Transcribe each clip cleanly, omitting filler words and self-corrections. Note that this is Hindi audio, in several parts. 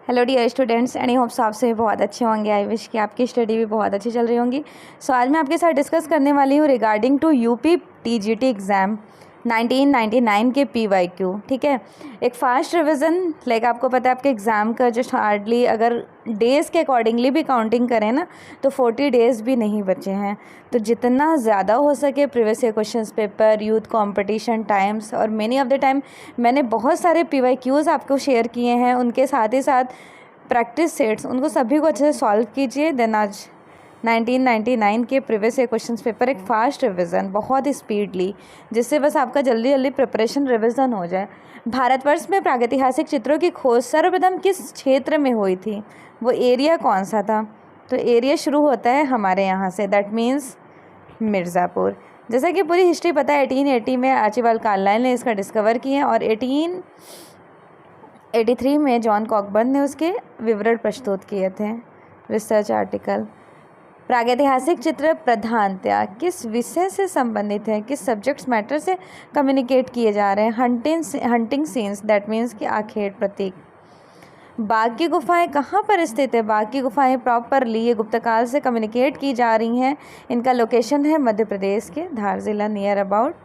Hello dear students, and I hopes आप सभी बहुत अच्छे होंगे। आई विश कि आपकी स्टडी भी बहुत अच्छी चल रही होंगी। सो आज मैं आपके साथ डिस्कस करने वाली हूँ regarding to UP TGT exam 1999 के पीवाईक्यू। ठीक है, एक फास्ट रिवीजन। लाइक आपको पता है आपके एग्ज़ाम का जस्ट हार्डली अगर डेज़ के अकॉर्डिंगली भी काउंटिंग करें ना तो 40 डेज़ भी नहीं बचे हैं। तो जितना ज़्यादा हो सके previous year questions paper, youth competition times और मेनी ऑफ द टाइम मैंने बहुत सारे पीवाईक्यूज़ आपको शेयर किए हैं। उनके साथ ही साथ प्रैक्टिस सेट्स, उनको सभी को अच्छे से सॉल्व कीजिए। देन आज 1999 के प्रीवियस ईयर क्वेश्चंस पेपर एक फ़ास्ट रिवीजन बहुत ही स्पीडली, जिससे बस आपका जल्दी जल्दी प्रिपरेशन रिवीजन हो जाए। भारतवर्ष में प्रागैतिहासिक चित्रों की खोज सर्वप्रथम किस क्षेत्र में हुई थी? वो एरिया कौन सा था? तो एरिया शुरू होता है हमारे यहाँ से, दैट मीन्स मिर्ज़ापुर। जैसा कि पूरी हिस्ट्री पता है, 1880 में आर्चिबाल्ड कार्लाइल ने इसका डिस्कवर किया और 1883 में जॉन कॉकबर्न ने उसके विवरण प्रस्तुत किए थे, रिसर्च आर्टिकल। प्रागैतिहासिक चित्र प्रधानतया किस विषय से संबंधित है, किस सब्जेक्ट्स मैटर से कम्युनिकेट किए जा रहे हैं? हंटिंग सीन्स, दैट मीन्स कि आखेट प्रतीक। बाघ की गुफाएं कहाँ पर स्थित है? बाघ की गुफाएं प्रॉपरली ये गुप्तकाल से कम्युनिकेट की जा रही हैं। इनका लोकेशन है मध्य प्रदेश के धार जिला नियर अबाउट।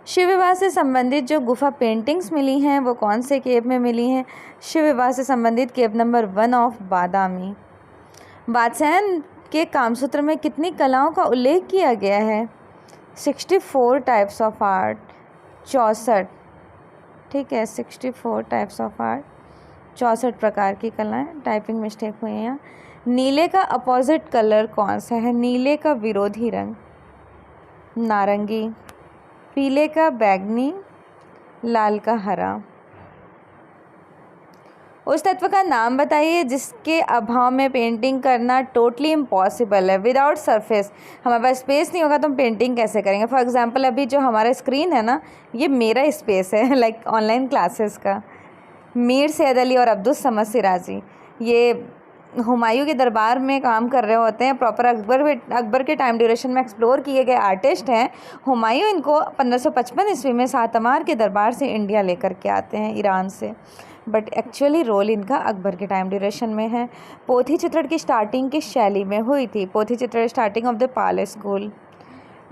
शिव विवाह से संबंधित जो गुफा पेंटिंग्स मिली हैं वो कौन से केव में मिली हैं? शिव विवाह से संबंधित केव नंबर 1 ऑफ बादामी। वात्स्यायन के कामसूत्र में कितनी कलाओं का उल्लेख किया गया है? 64 टाइप्स ऑफ आर्ट, 64। ठीक है, 64 टाइप्स ऑफ आर्ट, 64 प्रकार की कलाएं। टाइपिंग मिस्टेक हुई है यहाँ। नीले का अपोजिट कलर कौन सा है? नीले का विरोधी रंग नारंगी, पीले का बैंगनी, लाल का हरा। उस तत्व का नाम बताइए जिसके अभाव में पेंटिंग करना टोटली इम्पॉसिबल है। विदाउट सरफेस, हमारे पास स्पेस नहीं होगा तो हम पेंटिंग कैसे करेंगे? फॉर एग्जांपल अभी जो हमारा स्क्रीन है ना, ये मेरा स्पेस है लाइक ऑनलाइन क्लासेस का। मीर सैयद अली और अब्दुल समद सिराजी ये हुमायूं के दरबार में काम कर रहे होते हैं। प्रॉपर अकबर के टाइम ड्यूरेशन में एक्सप्लोर किए गए आर्टिस्ट हैं। हुमायूं इनको 1555 ईस्वी में सातमार के दरबार से इंडिया लेकर के आते हैं, ईरान से, बट एक्चुअली रोल इनका अकबर के टाइम ड्यूरेशन में है। पोथी चित्रण की स्टार्टिंग किस शैली में हुई थी? पोथी चित्रण starting of the Pal school.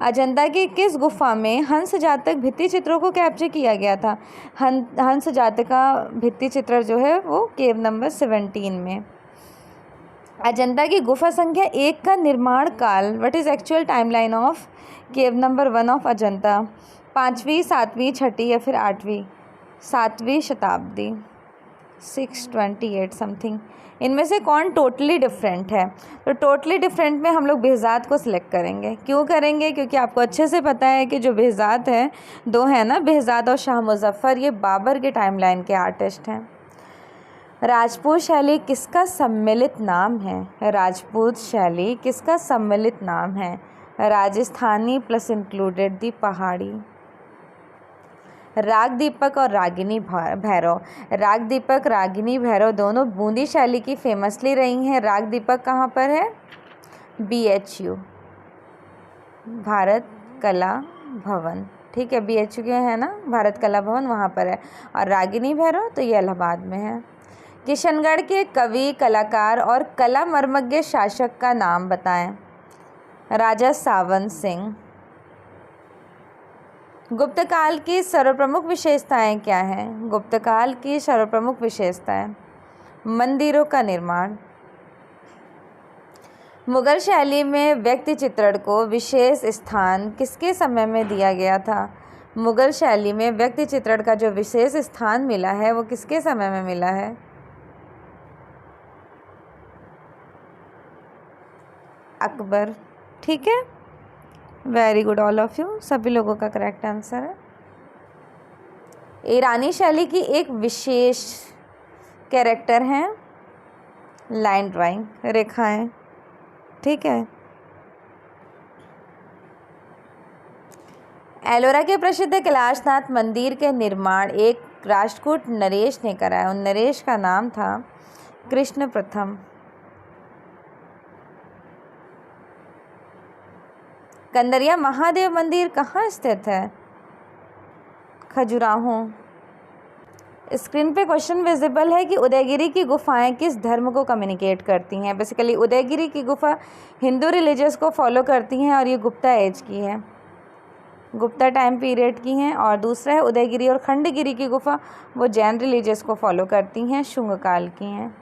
Ajanta की किस गुफा में हंस जातक भित्ति चित्रों को कैप्चर किया गया था? हंस जातक का भित्ति चित्र जो है वो केव नंबर 17 में। अजंता की गुफा संख्या 1 का निर्माण काल, what is actual timeline of cave number 1 of Ajanta? 5वीं, 7वीं, 6ठी या फिर 8वीं? 7वीं शताब्दी, 628 समथिंग। इनमें से कौन टोटली डिफरेंट है? तो टोटली डिफरेंट में हम लोग बेहज़ाद को सिलेक्ट करेंगे। क्यों करेंगे? क्योंकि आपको अच्छे से पता है कि जो बेहज़ाद है, दो है ना, बेहज़ाद और शाह मुज़फ़्फ़र, ये बाबर के टाइमलाइन के आर्टिस्ट हैं। राजपूत शैली किसका सम्मिलित नाम है? राजपूत शैली किसका सम्मिलित नाम है? राजस्थानी प्लस इंक्लूडेड दी पहाड़ी। राग दीपक और रागिनी भैरव, राग दीपक रागिनी भैरव दोनों बूंदी शैली की फेमसली रही हैं। राग दीपक कहाँ पर है? BHU, भारत कला भवन। ठीक है, BHU के है ना, भारत कला भवन, वहाँ पर है। और रागिनी भैरव तो ये इलाहाबाद में है। किशनगढ़ के कवि, कलाकार और कला मर्मज्ञ शासक का नाम बताएं। राजा सावन सिंह। गुप्त काल की सर्वप्रमुख विशेषताएं क्या हैं? गुप्त काल की सर्वप्रमुख विशेषताएं: मंदिरों का निर्माण। मुगल शैली में व्यक्ति चित्रण को विशेष स्थान किसके समय में दिया गया था? मुगल शैली में व्यक्ति चित्रण का जो विशेष स्थान मिला है वो किसके समय में मिला है? अकबर। ठीक है, very good all of you, सभी लोगों का करेक्ट आंसर है। ईरानी शैली की एक विशेष कैरेक्टर है लाइन ड्राइंग, रेखाएं। ठीक है। एलोरा के प्रसिद्ध कैलाशनाथ मंदिर के निर्माण एक राष्ट्रकूट नरेश ने कराया। उन नरेश का नाम था कृष्ण प्रथम। कंदरिया महादेव मंदिर कहाँ स्थित है? खजुराहो। स्क्रीन पे क्वेश्चन विजिबल है कि उदयगिरी की गुफाएं किस धर्म को कम्युनिकेट करती हैं। बेसिकली उदयगिरी की गुफा हिंदू रिलीजियस को फॉलो करती हैं और ये गुप्ता एज की है, गुप्ता टाइम पीरियड की हैं। और दूसरा है उदयगिरी और खंडगिरी की गुफा, वो जैन रिलीजियस को फॉलो करती हैं, शुंग काल की हैं।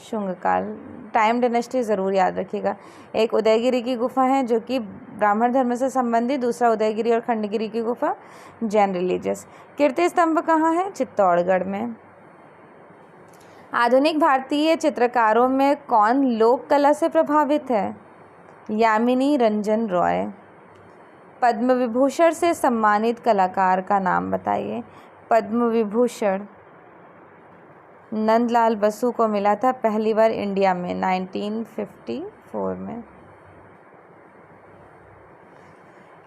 शुंग काल टाइम डायनेस्टी ज़रूर याद रखिएगा। एक उदयगिरी की गुफा है जो कि ब्राह्मण धर्म से संबंधित, दूसरा उदयगिरी और खंडगिरी की गुफा जैन रिलीजियस। कीर्ति स्तंभ कहाँ है? चित्तौड़गढ़ में। आधुनिक भारतीय चित्रकारों में कौन लोक कला से प्रभावित है? यामिनी रंजन रॉय। पद्म विभूषण से सम्मानित कलाकार का नाम बताइए। पद्म विभूषण नंदलाल बसु को मिला था पहली बार इंडिया में 1954 में।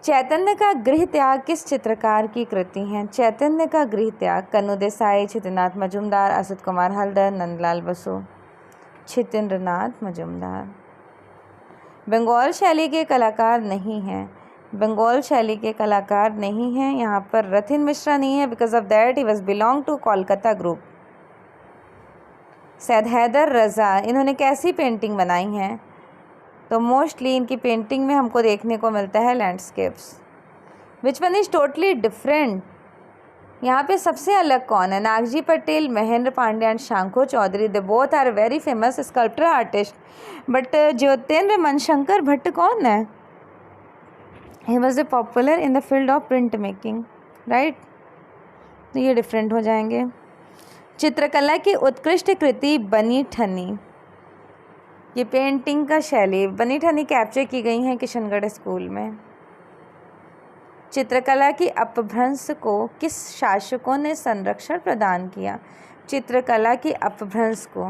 चैतन्य का गृह त्याग किस चित्रकार की कृति है? चैतन्य का गृह त्याग कन्नू देसाई, छितेंद्रनाथ मजूमदार, असित कुमार हल्दर, नंदलाल बसु। छितेंद्रनाथ मजूमदार। बंगाल शैली के कलाकार नहीं हैं। बंगाल शैली के कलाकार नहीं हैं। यहाँ पर रथिन मिश्रा नहीं है, because of that he was belong to Kolkata group. Syed Haider Raza, इन्होंने कैसी पेंटिंग बनाई हैं? तो मोस्टली इनकी पेंटिंग में हमको देखने को मिलता है landscapes. Which one is totally different? यहाँ पे सबसे अलग कौन है? Nagji Patel, Mahendra Pandey and Shanko Chowdhury. They both are very famous sculptor artist. But Jyotindra Manshankar Bhatt कौन है? He was a popular in the field of print making, right. तो ये डिफरेंट हो जाएंगे। चित्रकला की उत्कृष्ट कृति बनी ठनी, ये पेंटिंग का शैली बनी ठनी कैप्चर की गई हैं किशनगढ़ स्कूल में। चित्रकला की अपभ्रंश को किस शासकों ने संरक्षण प्रदान किया? चित्रकला की अपभ्रंश को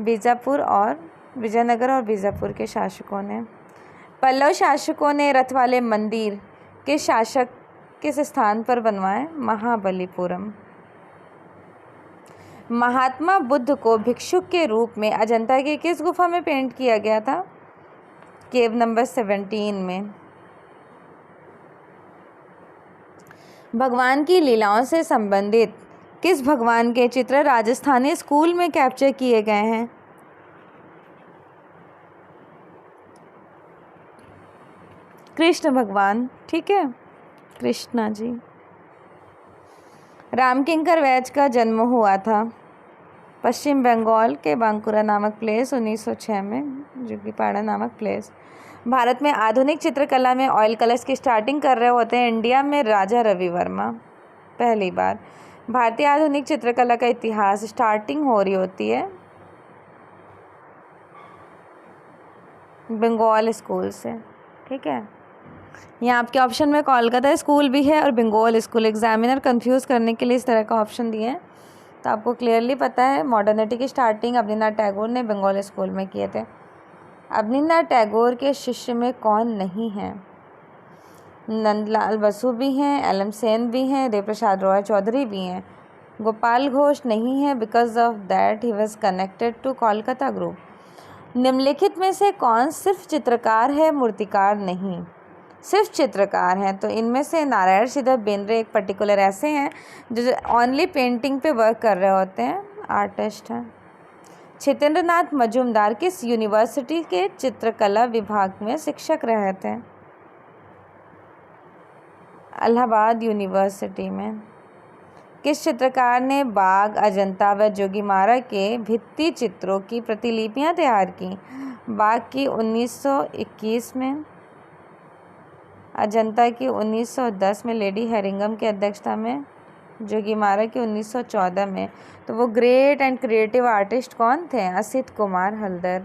बीजापुर और विजयनगर और बीजापुर के शासकों ने। पल्लव शासकों ने रथ वाले मंदिर के शासक किस स्थान पर बनवाए? महाबलीपुरम। महात्मा बुद्ध को भिक्षुक के रूप में अजंता की किस गुफा में पेंट किया गया था? केव नंबर 17 में। भगवान की लीलाओं से संबंधित किस भगवान के चित्र राजस्थानी स्कूल में कैप्चर किए गए हैं? कृष्ण भगवान, ठीक है, कृष्णा जी। रामकिंकर वैज का जन्म हुआ था पश्चिम बंगाल के बांकुरा नामक प्लेस 1906 में, जो कि पाड़ा नामक प्लेस। भारत में आधुनिक चित्रकला में ऑयल कलर्स की स्टार्टिंग कर रहे होते हैं इंडिया में राजा रवि वर्मा, पहली बार। भारतीय आधुनिक चित्रकला का इतिहास स्टार्टिंग हो रही होती है बंगाल स्कूल से, ठीक है। यहाँ आपके ऑप्शन में कोलकाता स्कूल भी है और बंगाल स्कूल। एग्जामिनर कंफ्यूज करने के लिए इस तरह का ऑप्शन दिए हैं, तो आपको क्लियरली पता है मॉडर्निटी की स्टार्टिंग अवनींद्रनाथ टैगोर ने बंगाल स्कूल में किए थे। अवनींद्रनाथ टैगोर के शिष्य में कौन नहीं है? नंदलाल बसु भी हैं, एल.एम. सेन भी हैं, देवप्रसाद रॉय चौधरी भी हैं। गोपाल घोष नहीं है, because of that he was connected to Kolkata group. निम्नलिखित में से कौन सिर्फ चित्रकार है, मूर्तिकार नहीं? सिर्फ चित्रकार हैं, तो इनमें से नारायण श्रीधर बेंद्रे एक पर्टिकुलर ऐसे हैं जो ओनली पेंटिंग पे वर्क कर रहे होते हैं, आर्टिस्ट हैं। छितेंद्रनाथ मजूमदार किस यूनिवर्सिटी के चित्रकला विभाग में शिक्षक रहे थे? इलाहाबाद यूनिवर्सिटी में। किस चित्रकार ने बाघ, अजंता व जोगीमारा के भित्ति चित्रों की प्रतिलिपियां तैयार की? बाघ की 1921 में, अजंता की 1910 में लेडी हेरिंगम की अध्यक्षता में, जोगीमारा की 1914 में। तो वो ग्रेट एंड क्रिएटिव आर्टिस्ट कौन थे? असित कुमार हल्दर।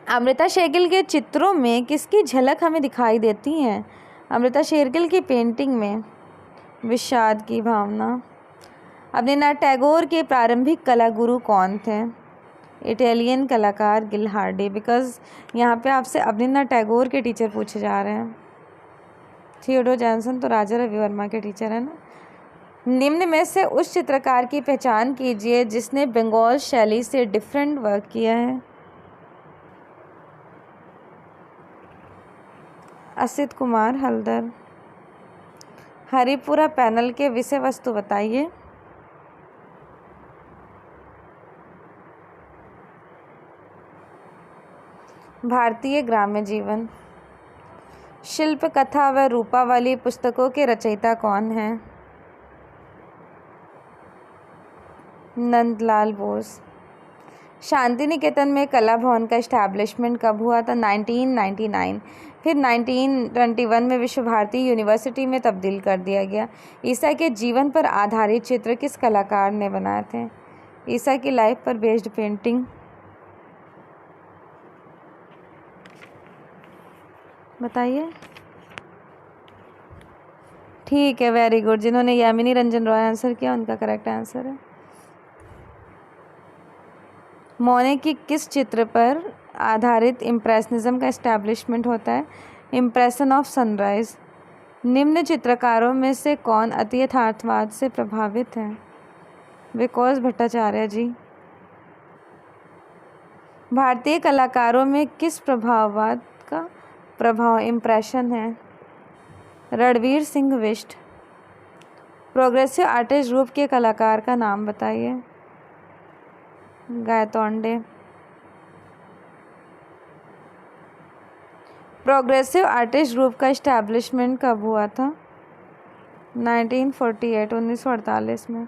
अमृता शेरगिल के चित्रों में किसकी झलक हमें दिखाई देती है? अमृता शेरगिल की पेंटिंग में विषाद की भावना। अवनींद्रनाथ टैगोर के प्रारंभिक कला गुरु कौन थे? इटालियन कलाकार गिलहार्डी, बिकॉज यहाँ पे आपसे अवनींद्रनाथ टैगोर के टीचर पूछे जा रहे हैं। थियोडोर जॉनसन तो राजा रवि वर्मा के टीचर है ना। निम्न में से उस चित्रकार की पहचान कीजिए जिसने बंगाल शैली से डिफरेंट वर्क किया है। असित कुमार हल्दर। हरिपुरा पैनल के विषय वस्तु बताइए। भारतीय ग्राम्य जीवन। शिल्प, कथा व रूपावली पुस्तकों के रचयिता कौन हैं? नंदलाल बोस। शांति निकेतन में कला भवन का इस्टेब्लिशमेंट कब हुआ था? 1999। फिर 1921 में विश्व भारती यूनिवर्सिटी में तब्दील कर दिया गया। ईसा के जीवन पर आधारित चित्र किस कलाकार ने बनाए थे? ईसा की लाइफ पर बेस्ड पेंटिंग। बताइए। ठीक है, वेरी गुड। जिन्होंने यामिनी रंजन रॉय आंसर किया उनका करेक्ट आंसर है। मोने की किस चित्र पर आधारित इम्प्रेशनिज्म का इस्टेब्लिशमेंट होता है? Impression of sunrise. निम्न चित्रकारों में से कौन अति यथार्थवाद से प्रभावित है? विकोस भट्टाचार्य जी। भारतीय कलाकारों में किस प्रभाववाद का प्रभाव इम्प्रेशन है? Ranveer Singh Bisht. Progressive artist group के कलाकार का नाम बताइए। गायतोंडे। प्रोग्रेसिव आर्टिस्ट ग्रुप का इस्टेब्लिशमेंट कब हुआ था? 1948 में।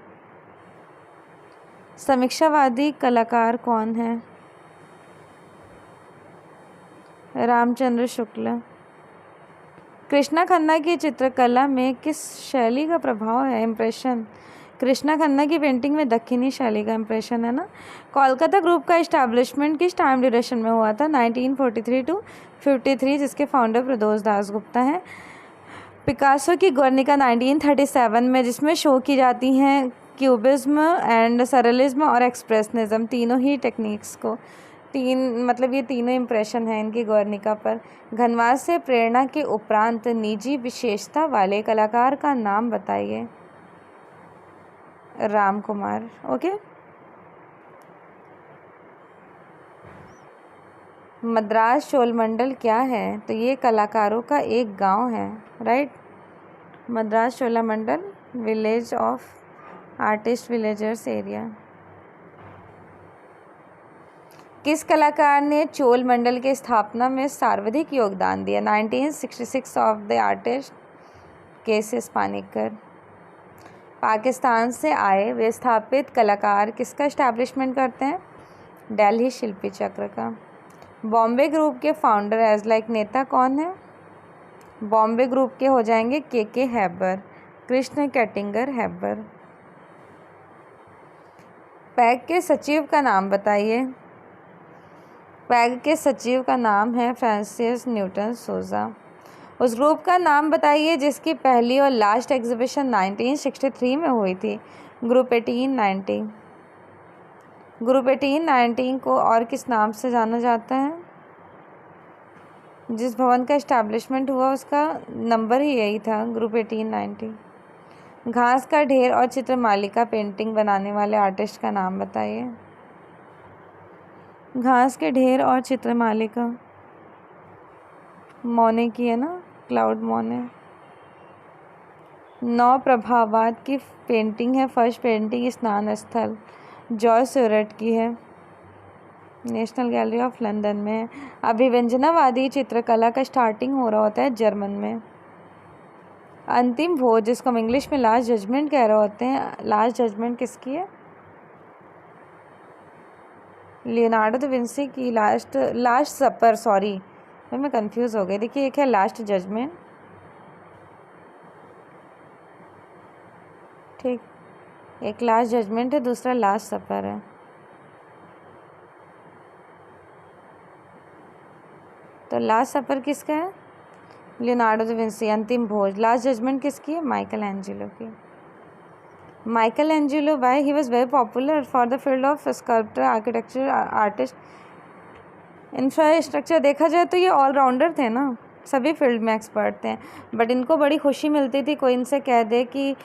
समीक्षावादी कलाकार कौन है? रामचंद्र शुक्ल। कृष्णा खन्ना की चित्रकला में किस शैली का प्रभाव है? इम्प्रेशन। कृष्णा खन्ना की पेंटिंग में दक्षिणी शैली का इम्प्रेशन है ना। कोलकाता ग्रुप का इस्टेब्लिशमेंट किस टाइम ड्यूरेशन में हुआ था? 1943 to 53, जिसके फाउंडर प्रदोष दास गुप्ता हैं। पिकासो की गुर्निका 1937 में, जिसमें शो की जाती हैं क्यूबिज्म एंड सरलिज्म और एक्सप्रेशनिज्म, तीनों ही टेक्निक्स को। ये तीनों इम्प्रेशन हैं इनकी गुर्निका पर। घनवास से प्रेरणा के उपरांत निजी विशेषता वाले कलाकार का नाम बताइए। राम कुमार। ओके। मद्रास चोलमंडल क्या है? तो ये कलाकारों का एक गांव है, right. Madras Cholamandalam village of artist villagers area. किस कलाकार ने चोल मंडल की स्थापना में सर्वाधिक योगदान दिया? 1966 of the artist KS Panikkar. Pakistan से आए विस्थापित कलाकार किसका इस्टेब्लिशमेंट करते हैं? दिल्ली शिल्पी चक्र का। बॉम्बे ग्रुप के फाउंडर एज लाइक नेता कौन है? बॉम्बे ग्रुप के हो जाएंगे के हैबर, कृष्ण कैटिंगर हैबर। पैग के सचिव का नाम बताइए। पैग के सचिव का नाम है फ्रांसिस न्यूटन सोजा। उस ग्रुप का नाम बताइए जिसकी पहली और लास्ट एग्जीबिशन 1963 में हुई थी। ग्रुप 1890। ग्रुप 1890 को और किस नाम से जाना जाता है? जिस भवन का इस्टेब्लिशमेंट हुआ उसका नंबर ही यही था, ग्रुप 1890। घास का ढेर और चित्रमालिका पेंटिंग बनाने वाले आर्टिस्ट का नाम बताइए। घास के ढेर और चित्रमालिका मोने की है ना, क्लाउड मोने। 9 प्रभाववाद की पेंटिंग है। फर्स्ट पेंटिंग स्नान स्थल जॉय स्यूरट की है, नेशनल गैलरी ऑफ लंदन में है। अभिव्यंजनावादी चित्रकला का स्टार्टिंग हो रहा होता है जर्मन में। अंतिम भोज, जिसको हम इंग्लिश में लास्ट जजमेंट कह रहे होते हैं, लास्ट जजमेंट किसकी है? लियोनार्डो दा विंसी की। लास्ट सपर, सॉरी मैं कंफ्यूज हो गई। देखिए, एक है लास्ट जजमेंट, ठीक, एक लास्ट जजमेंट है, दूसरा लास्ट सपर है। तो लास्ट सपर किसका है? Leonardo da Vinci. अंतिम भोज। लास्ट जजमेंट किसकी है? माइकल एंजेलो की। Michael Angelo, why he was very popular for the field of sculpture, architecture, artist, infrastructure. देखा जाए तो ये ऑलराउंडर थे ना, सभी फील्ड में एक्सपर्ट थे। बट इनको बड़ी खुशी मिलती थी कोई इनसे कह दे कि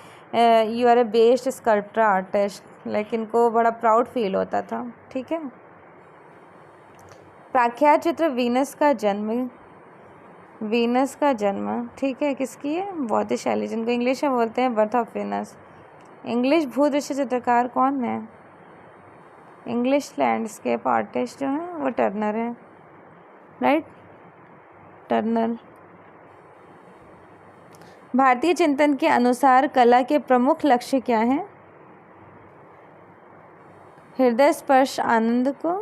you are a best sculpture artist, लेकिन इनको बड़ा प्राउड फील होता था। ठीक है। प्रख्यात चित्र वीनस का जन्म। वीनस का जन्म, ठीक है, किसकी है? बॉटिशेली, जिनको इंग्लिश में बोलते हैं बर्थ ऑफ वीनस। इंग्लिश भूदृश्य चित्रकार कौन है? इंग्लिश लैंडस्केप आर्टिस्ट जो है वो टर्नर है। Right, Turner. भारतीय चिंतन के अनुसार कला के प्रमुख लक्ष्य क्या हैं? हृदय स्पर्श आनंद को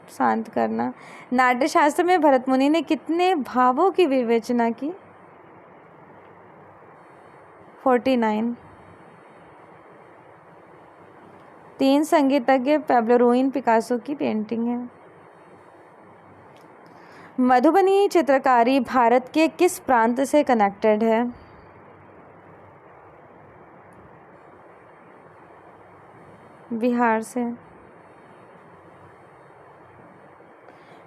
शांत करना। नाट्यशास्त्र में भरत मुनि ने कितने भावों की विवेचना की? 49। 3 संगीतज्ञ पैब्लो रुइन पिकासो की पेंटिंग है। मधुबनी चित्रकारी भारत के किस प्रांत से कनेक्टेड है? बिहार से।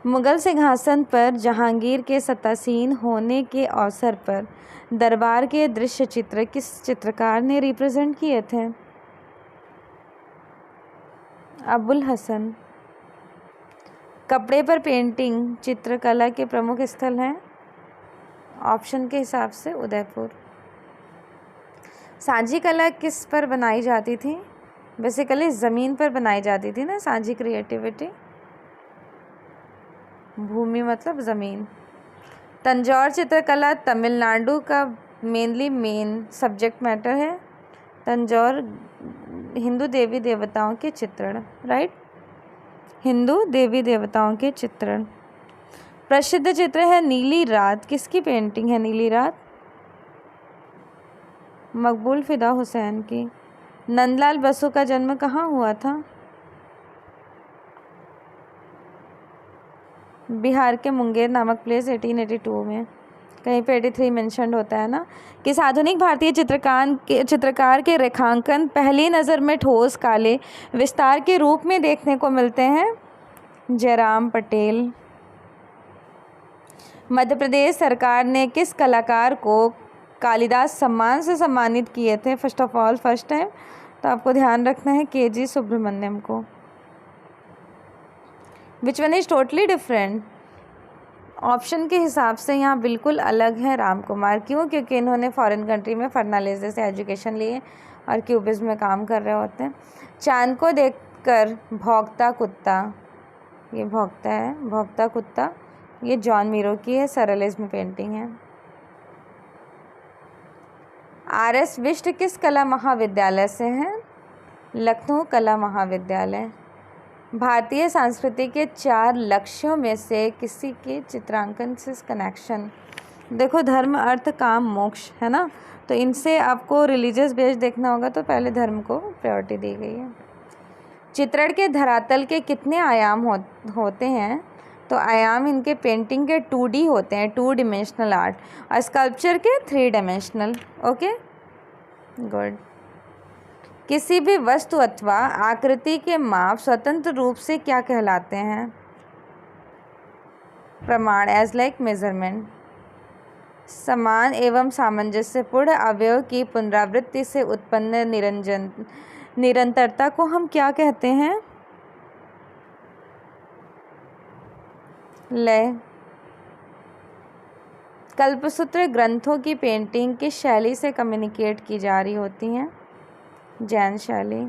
मुगल सिंहासन पर जहांगीर के सत्तासीन होने के अवसर पर दरबार के दृश्य चित्र किस चित्रकार ने रिप्रेजेंट किए थे? अबुल हसन। कपड़े पर पेंटिंग चित्रकला के प्रमुख स्थल हैं? ऑप्शन के हिसाब से उदयपुर। सांझी कला किस पर बनाई जाती थी? बेसिकली ज़मीन पर बनाई जाती थी ना सांझी क्रिएटिविटी। भूमि मतलब ज़मीन। तंजौर चित्रकला तमिलनाडु का मेन सब्जेक्ट मैटर है। तंजौर हिंदू देवी देवताओं के चित्रण, राइट, हिंदू देवी देवताओं के चित्रण। प्रसिद्ध चित्र है नीली रात, किसकी पेंटिंग है नीली रात? मकबूल फिदा हुसैन की। नंदलाल बसु का जन्म कहाँ हुआ था? बिहार के मुंगेर नामक प्लेस 1882 में। कहीं पे 83 मेंशन्ड होता है ना। किस आधुनिक भारतीय चित्रकार के रेखांकन पहली नज़र में ठोस काले विस्तार के रूप में देखने को मिलते हैं? जयराम पटेल। मध्य प्रदेश सरकार ने किस कलाकार को कालिदास सम्मान से सम्मानित किए थे? फर्स्ट टाइम तो आपको ध्यान रखना है KG सुब्रमण्यम को। Which one is totally different? Option के हिसाब से यहाँ बिल्कुल अलग है राम कुमार। क्यों? क्योंकि इन्होंने फॉरेन कंट्री में फर्नालिस से एजुकेशन लिए और क्यूबिज्म में काम कर रहे होते हैं। चांद को देखकर भौंकता कुत्ता, ये भौंकता है, भौंकता कुत्ता, ये जॉन मीरो की है, सरलिज्म पेंटिंग है। RS बिष्ट किस कला महाविद्यालय से हैं? लखनऊ कला महाविद्यालय। भारतीय संस्कृति के 4 लक्ष्यों में से किसी के चित्रांकन से कनेक्शन? देखो, धर्म अर्थ काम मोक्ष है ना, तो इनसे आपको रिलीजियस बेस्ड देखना होगा, तो पहले धर्म को प्रायोरिटी दी गई है। चित्रण के धरातल के कितने आयाम होते हैं? तो आयाम इनके पेंटिंग के 2D होते हैं, 2 डिमेंशनल आर्ट, और स्कल्पचर के 3 डिमेंशनल। Okay, good. किसी भी वस्तु अथवा आकृति के माप स्वतंत्र रूप से क्या कहलाते हैं? प्रमाण, एज लाइक मेजरमेंट। समान एवं सामंजस्यपूर्ण अवयव की पुनरावृत्ति से उत्पन्न निरंतरता को हम क्या कहते हैं? लय। कल्पसूत्र ग्रंथों की पेंटिंग किस शैली से कम्युनिकेट की जा रही होती हैं? जैन शैली।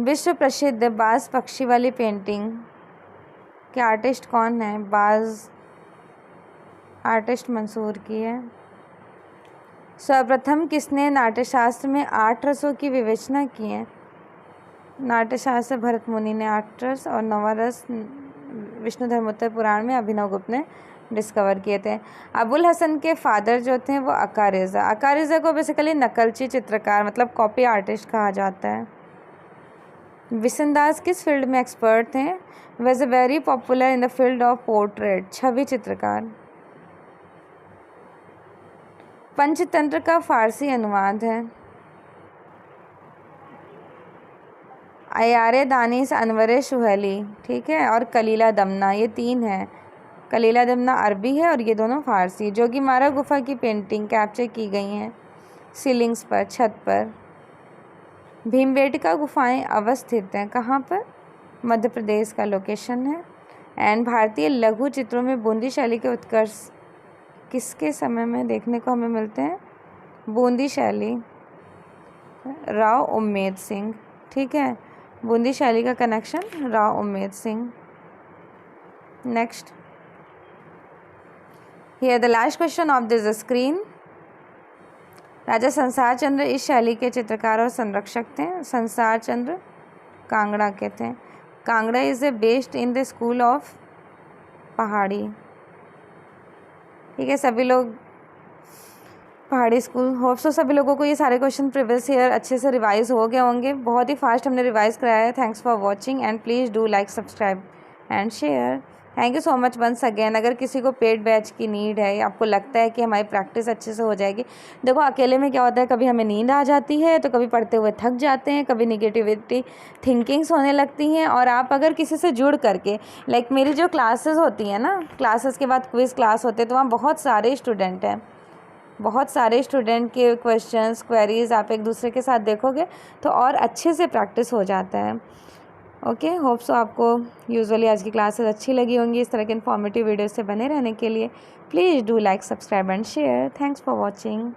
विश्व प्रसिद्ध बाज पक्षी वाली पेंटिंग के आर्टिस्ट कौन है? बाज आर्टिस्ट मंसूर की है। सर्वप्रथम किसने नाट्यशास्त्र में 8 रसों की विवेचना की है? नाट्यशास्त्र भरत मुनि ने 8 रस, और 9वां रस विष्णु धर्मोत्तर पुराण में अभिनव गुप्त ने डिस्कवर किए थे। अबुल हसन के फादर जो थे वो अकारिजा को बेसिकली नकलची चित्रकार मतलब कॉपी आर्टिस्ट कहा जाता है। बिशन दास किस फील्ड में एक्सपर्ट थे? Was very popular in the field of portrait, छवि चित्रकार। पंचतंत्र का फारसी अनुवाद है? अयारे दानिश अनवरे सुहेली, ठीक है, और कलीला दमना, ये 3 हैं। कलीला दमना अरबी है और ये दोनों फारसी। जोगीमारा गुफा की पेंटिंग कैप्चर की गई हैं सीलिंग्स पर, छत पर। भीमबेटका गुफाएं अवस्थित हैं कहाँ पर? मध्य प्रदेश का लोकेशन है। एंड भारतीय लघु चित्रों में बूंदी शैली के उत्कर्ष किसके समय में देखने को हमें मिलते हैं? बूंदी शैली, राव उम्मेद सिंह, ठीक है, बूंदी शैली का connection Rao Ummed Singh. Next, here the last question of this screen. Raja Sansar Chandra इस शैली के चित्रकार और संरक्षक थे। संसार चंद्र कांगड़ा के थे। Kangra is a based in the school of पहाड़ी। ठीक है, सभी लोग पहाड़ी स्कूल। होप सो सभी लोगों को ये सारे क्वेश्चन प्रीवियस ईयर अच्छे से रिवाइज हो गए होंगे। बहुत ही फास्ट हमने रिवाइज कराया है। Thanks for watching and please do like, subscribe and share. Thank you so much once again. अगर किसी को पेड बैच की नीड है, आपको लगता है कि हमारी प्रैक्टिस अच्छे से हो जाएगी, देखो अकेले में क्या होता है, कभी हमें नींद आ जाती है, तो कभी पढ़ते हुए थक जाते हैं, कभी निगेटिविटी थिंकिंग्स होने लगती हैं। और आप अगर किसी से जुड़ करके, लाइक मेरी जो क्लासेस होती हैं ना, क्लासेस के बाद क्विज़ क्लास होते हैं, तो वहाँ बहुत सारे स्टूडेंट हैं, बहुत सारे स्टूडेंट के क्वेश्चंस क्वेरीज आप एक दूसरे के साथ देखोगे तो और अच्छे से प्रैक्टिस हो जाता है। ओके, होप सो आपको यूजुअली आज की क्लासेस अच्छी लगी होंगी। इस तरह के इन्फॉर्मेटिव वीडियो से बने रहने के लिए please do like, subscribe and share. Thanks for watching.